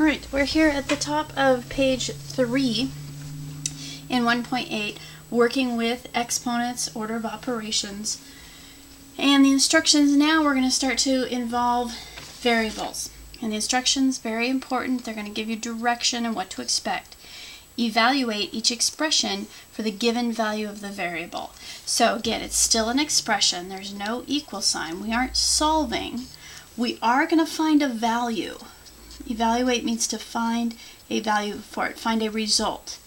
Alright, we're here at the top of page 3 in 1.8, working with exponents, order of operations. And the instructions now, we're going to start to involve variables. And the instructions, very important, they're going to give you direction and what to expect. Evaluate each expression for the given value of the variable. So again, it's still an expression. There's no equal sign. We aren't solving. We are going to find a value. Evaluate means to find a value for it, find a result.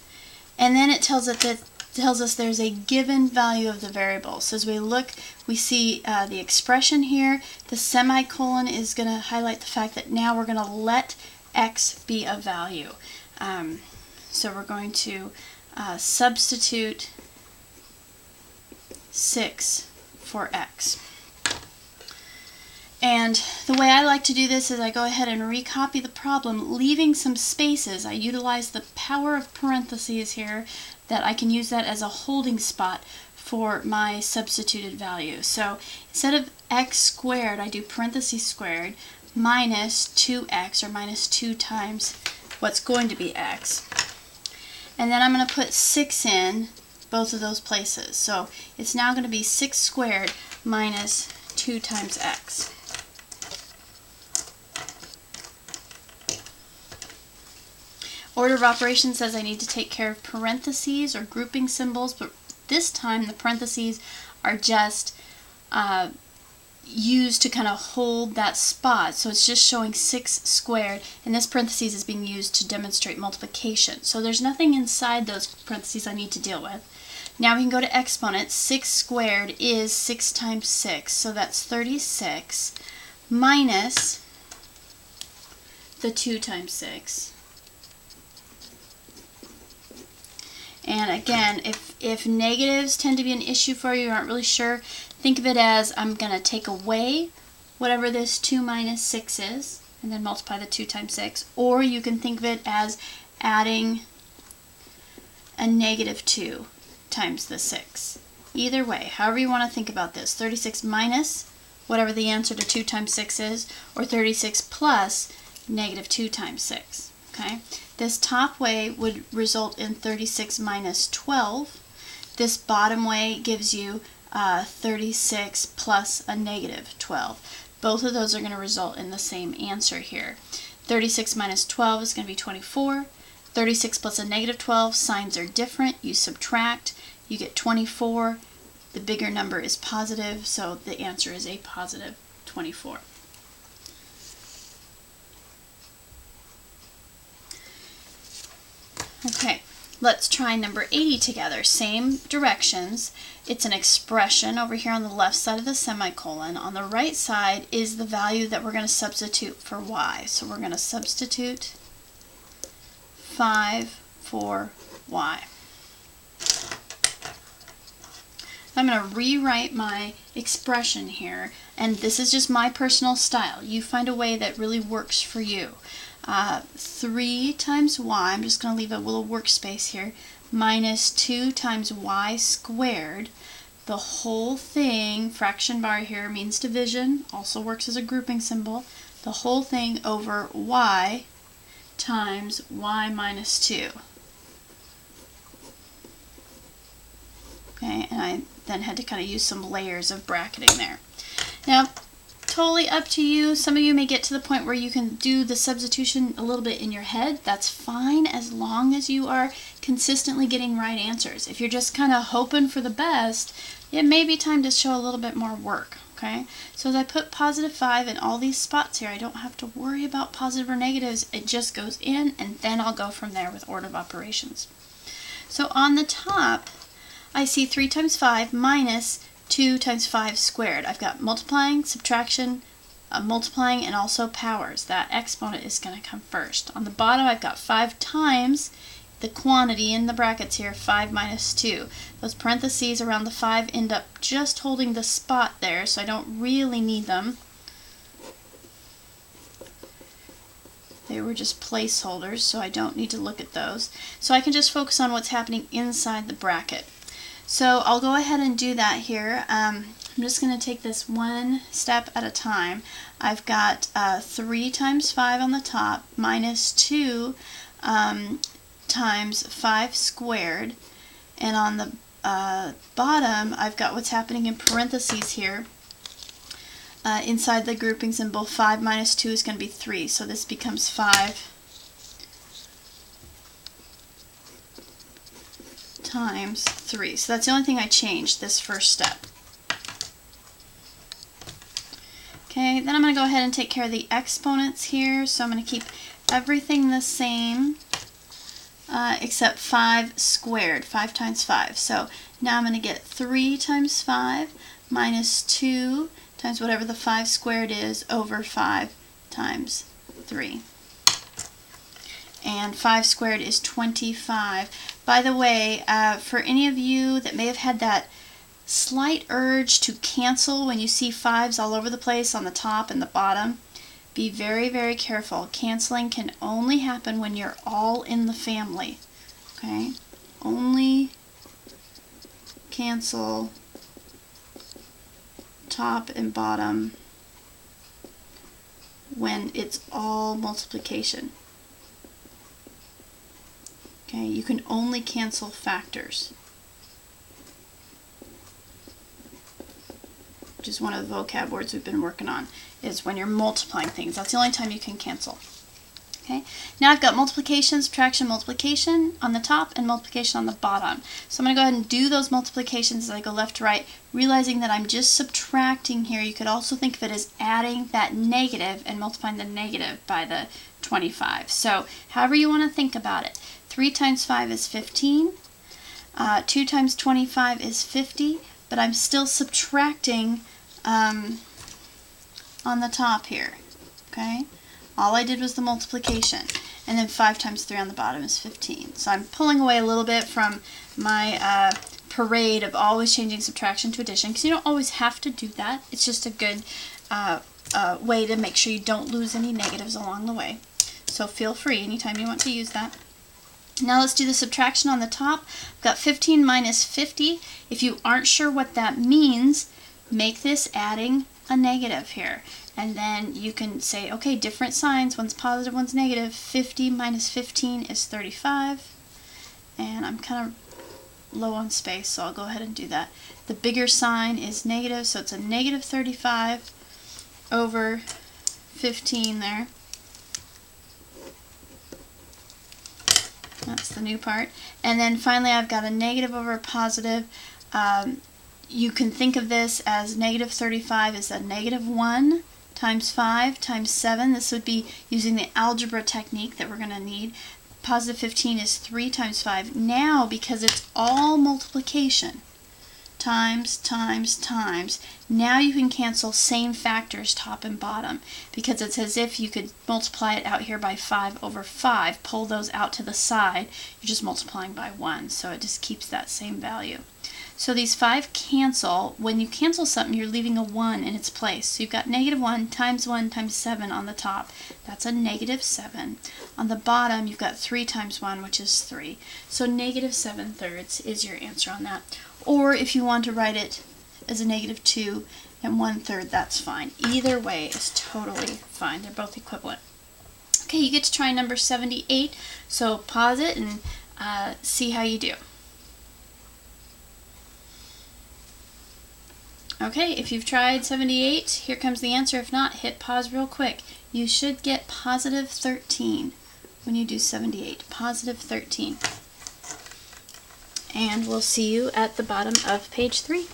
And then it tells us there's a given value of the variable. So as we look, we see the expression here. The semicolon is going to highlight the fact that now we're going to let x be a value. So we're going to substitute 6 for x. And the way I like to do this is I go ahead and recopy the problem, leaving some spaces. I utilize the power of parentheses here, that I can use that as a holding spot for my substituted value. So instead of x squared, I do parentheses squared minus 2x, or minus 2 times what's going to be x. And then I'm going to put 6 in both of those places. So it's now going to be 6 squared minus 2 times x. Order of operations says I need to take care of parentheses or grouping symbols, but this time the parentheses are just used to kind of hold that spot. So it's just showing 6 squared, and this parentheses is being used to demonstrate multiplication. So there's nothing inside those parentheses I need to deal with. Now we can go to exponents. 6 squared is 6 times 6, so that's 36 minus the 2 times 6. And again, if negatives tend to be an issue for you, aren't really sure, think of it as I'm going to take away whatever this 2 minus 6 is, and then multiply the 2 times 6. Or you can think of it as adding a negative 2 times the 6. Either way, however you want to think about this, 36 minus whatever the answer to 2 times 6 is, or 36 plus negative 2 times 6. Okay? This top way would result in 36 minus 12. This bottom way gives you 36 plus a negative 12. Both of those are going to result in the same answer here. 36 minus 12 is going to be 24. 36 plus a negative 12, signs are different. You subtract, you get 24. The bigger number is positive, so the answer is a positive 24. Okay, let's try number 80 together. Same directions. It's an expression over here on the left side of the semicolon. On the right side is the value that we're going to substitute for y. So we're going to substitute 5 for y. I'm going to rewrite my expression here, and this is just my personal style. You find a way that really works for you. 3 times y, I'm just going to leave a little workspace here, minus 2 times y squared. The whole thing, fraction bar here means division, also works as a grouping symbol. The whole thing over y times y minus 2. Okay, and I then had to kind of use some layers of bracketing there. Now, totally up to you. Some of you may get to the point where you can do the substitution a little bit in your head. That's fine as long as you are consistently getting right answers. If you're just kind of hoping for the best, it may be time to show a little bit more work. Okay, so as I put positive 5 in all these spots here, I don't have to worry about positive or negatives. It just goes in, and then I'll go from there with order of operations. So on the top, I see 3 times 5 minus 2 times 5 squared. I've got multiplying, subtraction, multiplying, and also powers. That exponent is going to come first. On the bottom, I've got 5 times the quantity in the brackets here, 5 minus 2. Those parentheses around the 5 end up just holding the spot there, so I don't really need them. They were just placeholders, so I don't need to look at those. So I can just focus on what's happening inside the bracket. So I'll go ahead and do that here. I'm just going to take this one step at a time. I've got 3 times 5 on the top minus 2 times 5 squared, and on the bottom I've got what's happening in parentheses here. Inside the grouping symbol, 5 minus 2 is going to be 3, so this becomes 5 times 3. So that's the only thing I changed, this first step. Okay, then I'm going to go ahead and take care of the exponents here. So I'm going to keep everything the same except 5 squared, 5 times 5. So now I'm going to get 3 times 5 minus 2 times whatever the 5 squared is over 5 times 3. And 5 squared is 25. By the way, for any of you that may have had that slight urge to cancel when you see 5s all over the place on the top and the bottom, be very, very careful. Canceling can only happen when you're all in the family. Okay? Only cancel top and bottom when it's all multiplication. Okay? You can only cancel factors, which is one of the vocab words we've been working on, is when you're multiplying things. That's the only time you can cancel. Okay, now I've got multiplication, subtraction, multiplication on the top, and multiplication on the bottom. So I'm going to go ahead and do those multiplications as I go left to right, realizing that I'm just subtracting here. You could also think of it as adding that negative and multiplying the negative by the 25. So however you want to think about it. 3 times 5 is 15. 2 times 25 is 50, but I'm still subtracting on the top here. Okay? All I did was the multiplication. And then 5 times 3 on the bottom is 15. So I'm pulling away a little bit from my parade of always changing subtraction to addition, because you don't always have to do that. It's just a good way to make sure you don't lose any negatives along the way. So feel free anytime you want to use that. Now let's do the subtraction on the top. I've got 15 minus 50. If you aren't sure what that means, make this adding a negative here. And then you can say, okay, different signs. One's positive, one's negative. 50 minus 15 is 35. And I'm kind of low on space, so I'll go ahead and do that. The bigger sign is negative, so it's a negative 35 over 15 there. That's the new part. And then finally I've got a negative over a positive. You can think of this as negative 35 is a negative 1 times 5 times 7. This would be using the algebra technique that we're going to need. Positive 15 is 3 times 5. Now, because it's all multiplication, times, times, times, now you can cancel same factors, top and bottom, because it's as if you could multiply it out here by 5 over 5, pull those out to the side, you're just multiplying by 1, so it just keeps that same value. So these 5 cancel. When you cancel something, you're leaving a 1 in its place. So you've got negative 1 times 7 on the top. That's a negative 7. On the bottom, you've got 3 times 1, which is 3. So negative 7/3 is your answer on that. Or if you want to write it as a negative 2 and 1/3, that's fine. Either way is totally fine. They're both equivalent. Okay, you get to try number 78. So pause it and see how you do. Okay, if you've tried 78, here comes the answer. If not, hit pause real quick. You should get positive 13 when you do 78. Positive 13. And we'll see you at the bottom of page 3.